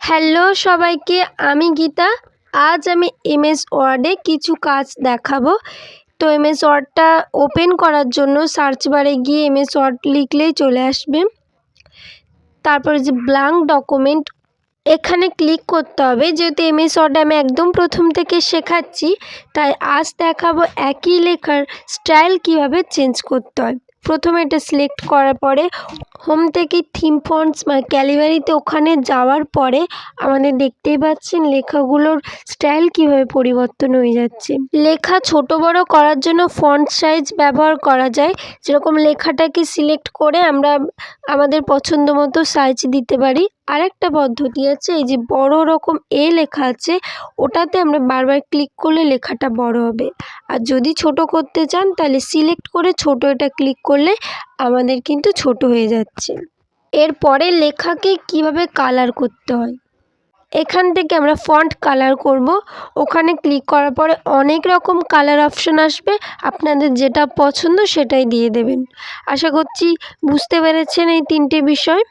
Hello সবাইকে, আমি গীতা। আজ আমি এমএস ওয়ার্ডে কিছু কাজ দেখাবো। তো এমএস ওয়ার্ডটা ওপেন করার জন্য সার্চ বারে গিয়ে এমএস ওয়ার্ড লিখলেই চলে আসবে। তারপরে যে ব্ল্যাঙ্ক ডকুমেন্ট, এখানে ক্লিক করতে হবে। যেহেতু এমএস ওয়ার্ডে আমি একদম প্রথম থেকে শেখাচ্ছি, তাই আজ দেখাবো একই লেখার স্টাইল কিভাবে চেঞ্জ করতে হয়। প্রথমে এটা সিলেক্ট করার পরে হোম থেকে থিম ফন্টস ক্যালিভারিতে ওখানে যাওয়ার পরে আমাদের দেখতেই পাচ্ছেন লেখাগুলোর স্টাইল কিভাবে পরিবর্তন হয়ে যাচ্ছে। লেখা ছোট বড় করার জন্য ফন্ট সাইজ ব্যবহার করা যায়। যেরকম লেখাটাকে সিলেক্ট করে আমরা আমাদের পছন্দ মতো সাইজ দিতে পারি। আরেকটা পদ্ধতি আছে, এই যে বড় রকম এ লেখা আছে, ওটাতে আমরা বারবার ক্লিক করলে লেখাটা বড় হবে। আর যদি ছোট করতে চান তাহলে সিলেক্ট করে ছোট এটা ক্লিক করলে আমাদের কিন্তু ছোট হয়ে যাচ্ছে। এরপরে লেখাকে কিভাবে কালার করতে হয়, এখান থেকে আমরা ফন্ট কালার করব। ওখানে ক্লিক করার পরে অনেক রকম কালার অপশন আসবে, আপনাদের যেটা পছন্দ সেটাই দিয়ে দেবেন। আশা করছি বুঝতে পেরেছেন এই তিনটে বিষয়।